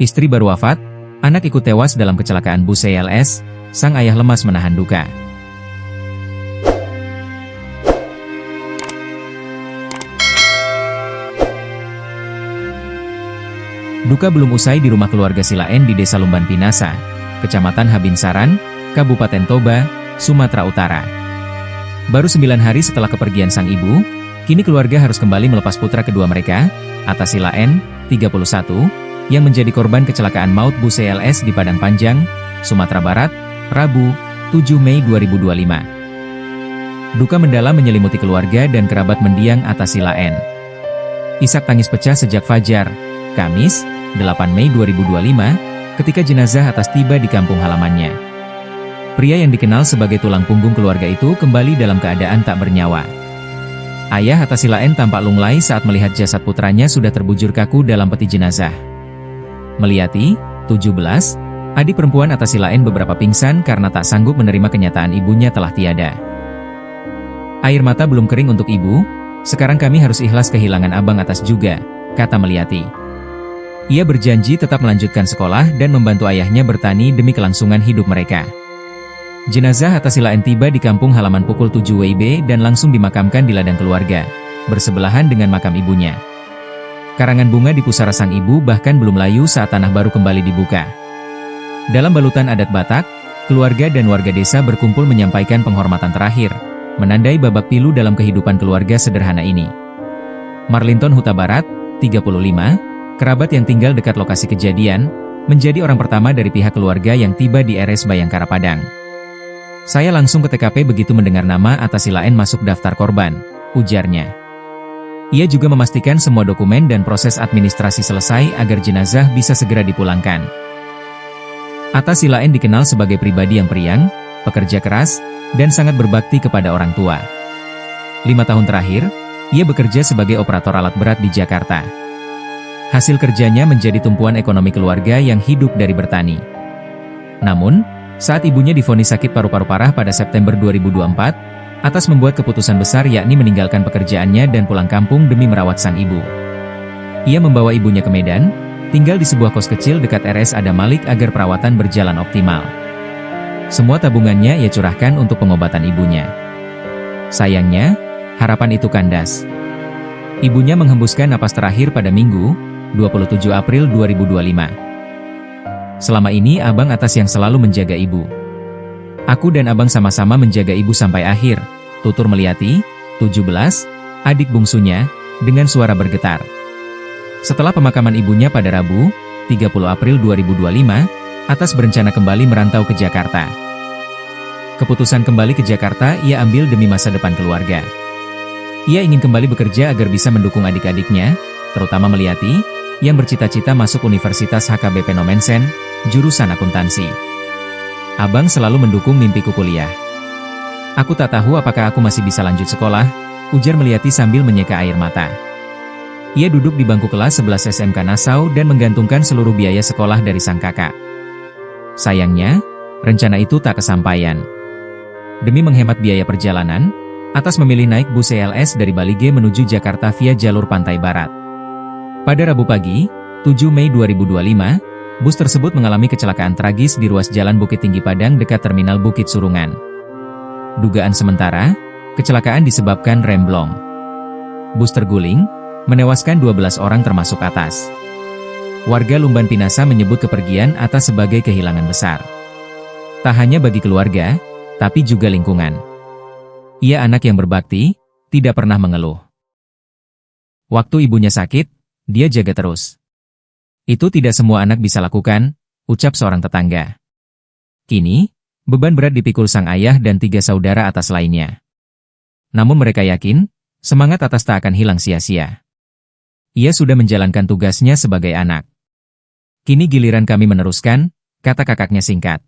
Istri baru wafat, anak ikut tewas dalam kecelakaan bus CLS, sang ayah lemas menahan duka. Duka belum usai di rumah keluarga Sila N di Desa Lumban Pinasa, Kecamatan Habinsaran, Kabupaten Toba, Sumatera Utara. Baru 9 hari setelah kepergian sang ibu, kini keluarga harus kembali melepas putra kedua mereka, Atta Sila N, 31, yang menjadi korban kecelakaan maut bus CLS di Padang Panjang, Sumatera Barat, Rabu, 7 Mei 2025. Duka mendalam menyelimuti keluarga dan kerabat mendiang Atta Sila N. Isak tangis pecah sejak fajar, Kamis, 8 Mei 2025, ketika jenazah Atta tiba di kampung halamannya. Pria yang dikenal sebagai tulang punggung keluarga itu kembali dalam keadaan tak bernyawa. Ayah Atta Sila N tampak lunglai saat melihat jasad putranya sudah terbujur kaku dalam peti jenazah. Meliati, 17, adik perempuan Atta Sila N beberapa pingsan karena tak sanggup menerima kenyataan ibunya telah tiada. Air mata belum kering untuk ibu, sekarang kami harus ikhlas kehilangan abang Atta juga, kata Meliati. Ia berjanji tetap melanjutkan sekolah dan membantu ayahnya bertani demi kelangsungan hidup mereka. Jenazah Atta Sila N tiba di kampung halaman pukul 7 WIB dan langsung dimakamkan di ladang keluarga, bersebelahan dengan makam ibunya. Karangan bunga di pusara sang ibu bahkan belum layu saat tanah baru kembali dibuka. Dalam balutan adat Batak, keluarga dan warga desa berkumpul menyampaikan penghormatan terakhir, menandai babak pilu dalam kehidupan keluarga sederhana ini. Marlinton Huta Barat, 35, kerabat yang tinggal dekat lokasi kejadian, menjadi orang pertama dari pihak keluarga yang tiba di RS Bayangkara Padang. Saya langsung ke TKP begitu mendengar nama Atta Sila N masuk daftar korban, ujarnya. Ia juga memastikan semua dokumen dan proses administrasi selesai agar jenazah bisa segera dipulangkan. Atta Sila N dikenal sebagai pribadi yang periang, pekerja keras, dan sangat berbakti kepada orang tua. 5 tahun terakhir, ia bekerja sebagai operator alat berat di Jakarta. Hasil kerjanya menjadi tumpuan ekonomi keluarga yang hidup dari bertani. Namun, saat ibunya divonis sakit paru-paru parah pada September 2024, Atas membuat keputusan besar yakni meninggalkan pekerjaannya dan pulang kampung demi merawat sang ibu. Ia membawa ibunya ke Medan, tinggal di sebuah kos kecil dekat RS Adam Malik agar perawatan berjalan optimal. Semua tabungannya ia curahkan untuk pengobatan ibunya. Sayangnya, harapan itu kandas. Ibunya menghembuskan napas terakhir pada Minggu, 27 April 2025. Selama ini abang Atas yang selalu menjaga ibu. Aku dan abang sama-sama menjaga ibu sampai akhir, tutur Meliati, 17, adik bungsunya, dengan suara bergetar. Setelah pemakaman ibunya pada Rabu, 30 April 2025, Atas berencana kembali merantau ke Jakarta. Keputusan kembali ke Jakarta ia ambil demi masa depan keluarga. Ia ingin kembali bekerja agar bisa mendukung adik-adiknya, terutama Meliati, yang bercita-cita masuk Universitas HKBP Nomensen, jurusan akuntansi. Abang selalu mendukung mimpiku kuliah. Aku tak tahu apakah aku masih bisa lanjut sekolah, ujar Meliati sambil menyeka air mata. Ia duduk di bangku kelas 11 SMK Nassau dan menggantungkan seluruh biaya sekolah dari sang kakak. Sayangnya, rencana itu tak kesampaian. Demi menghemat biaya perjalanan, Atas memilih naik bus CLS dari Balige menuju Jakarta via jalur pantai barat. Pada Rabu pagi, 7 Mei 2025, bus tersebut mengalami kecelakaan tragis di ruas Jalan Bukit Tinggi Padang dekat Terminal Bukit Surungan. Dugaan sementara, kecelakaan disebabkan rem blong. Bus terguling, menewaskan 12 orang termasuk Atas. Warga Lumban Pinasa menyebut kepergian Atas sebagai kehilangan besar. Tak hanya bagi keluarga, tapi juga lingkungan. Ia anak yang berbakti, tidak pernah mengeluh. Waktu ibunya sakit, dia jaga terus. Itu tidak semua anak bisa lakukan, ucap seorang tetangga. Kini, beban berat dipikul sang ayah dan 3 saudara Atas lainnya. Namun mereka yakin, semangat Atas tak akan hilang sia-sia. Ia sudah menjalankan tugasnya sebagai anak. Kini giliran kami meneruskan, kata kakaknya singkat.